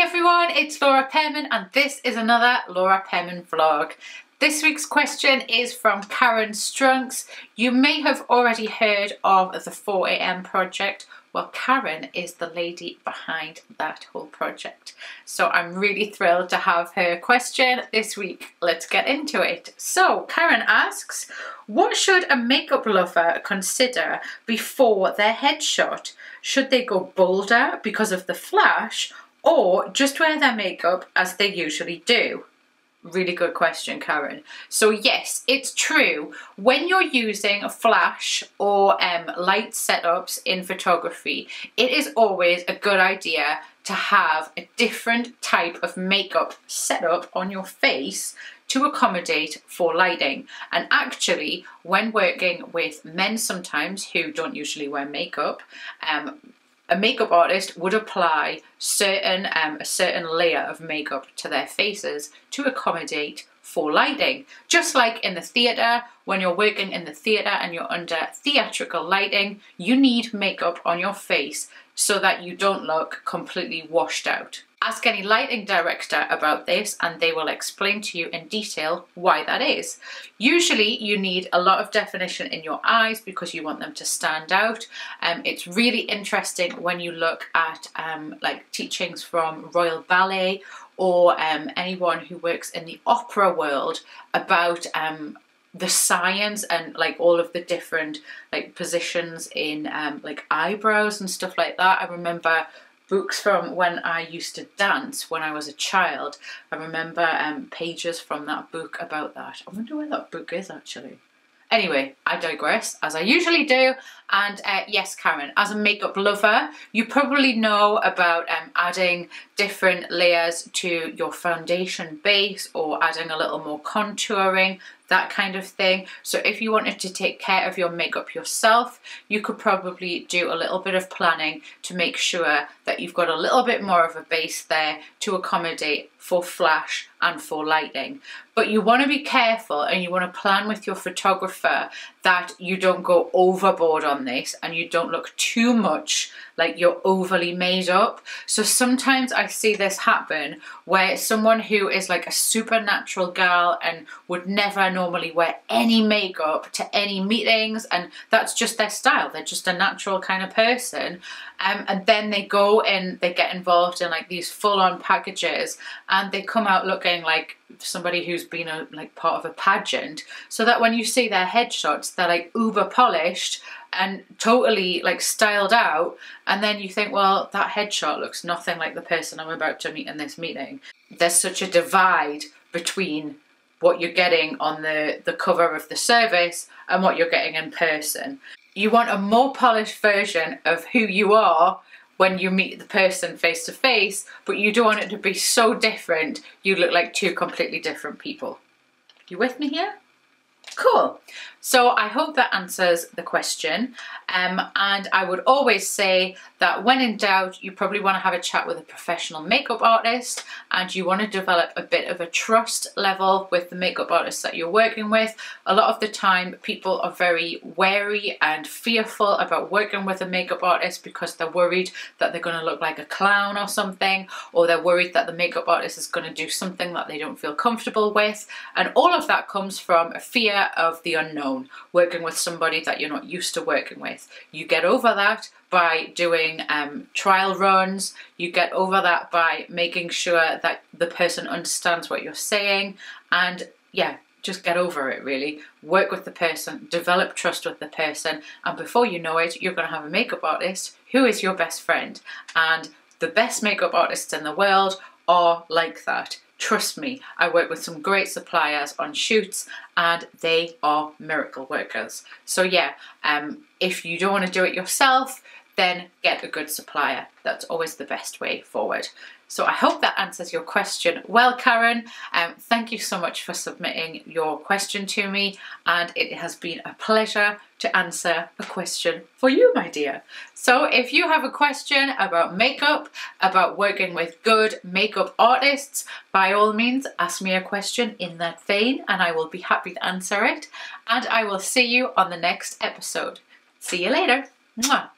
everyone, it's Laura Pearman and this is another Laura Pearman vlog. This week's question is from Karen Strunks. You may have already heard of the 4 AM project. Well, Karen is the lady behind that whole project. So I'm really thrilled to have her question this week. Let's get into it. So Karen asks, what should a makeup lover consider before their headshot? Should they go bolder because of the flash, or just wear their makeup as they usually do? Really good question, Karen. So yes, it's true. When you're using a flash or light setups in photography, it is always a good idea to have a different type of makeup setup on your face to accommodate for lighting. And actually, when working with men sometimes who don't usually wear makeup, a makeup artist would apply a certain layer of makeup to their faces to accommodate for lighting. Just like in the theatre, when you're working in the theatre and you're under theatrical lighting, you need makeup on your face so that you don't look completely washed out. Ask any lighting director about this and they will explain to you in detail why that is. Usually you need a lot of definition in your eyes because you want them to stand out. It's really interesting when you look at like teachings from Royal Ballet or anyone who works in the opera world about the science and like all of the different like positions in like eyebrows and stuff like that. I remember books from when I used to dance when I was a child. I remember pages from that book about that. I wonder where that book is actually. Anyway, I digress, as I usually do. And yes, Karen, as a makeup lover, you probably know about adding different layers to your foundation base or adding a little more contouring, that kind of thing. So if you wanted to take care of your makeup yourself, you could probably do a little bit of planning to make sure that you've got a little bit more of a base there to accommodate for flash and for lighting. But you want to be careful and you want to plan with your photographer that you don't go overboard on this and you don't look too much like you're overly made up. So sometimes I see this happen where someone who is like a supernatural girl and would never normally wear any makeup to any meetings, and that's just their style, they're just a natural kind of person, and then they go and they get involved in like these full-on packages and they come out looking like somebody who's been like part of a pageant, so that when you see their headshots they're like uber polished and totally like styled out, and then you think, well, that headshot looks nothing like the person I'm about to meet in this meeting. There's such a divide between what you're getting on the cover of the service and what you're getting in person. You want a more polished version of who you are when you meet the person face to face, but you don't want it to be so different you look like two completely different people. You with me here? Cool. So I hope that answers the question, and I would always say that when in doubt you probably want to have a chat with a professional makeup artist and you want to develop a bit of a trust level with the makeup artist that you're working with. A lot of the time people are very wary and fearful about working with a makeup artist because they're worried that they're going to look like a clown or something, or they're worried that the makeup artist is going to do something that they don't feel comfortable with, and all of that comes from a fear of the unknown. Working with somebody that you're not used to working with. You get over that by doing trial runs. You get over that by making sure that the person understands what you're saying, and yeah, just get over it really. Work with the person, develop trust with the person, and before you know it, you're going to have a makeup artist who is your best friend. And the best makeup artists in the world are like that. Trust me, I work with some great suppliers on shoots and they are miracle workers. So yeah, if you don't want to do it yourself, then get a good supplier. That's always the best way forward. So I hope that answers your question well, Karen. Thank you so much for submitting your question to me, and it has been a pleasure to answer a question for you, my dear. So if you have a question about makeup, about working with good makeup artists, by all means ask me a question in that vein and I will be happy to answer it. And I will see you on the next episode. See you later. Mwah.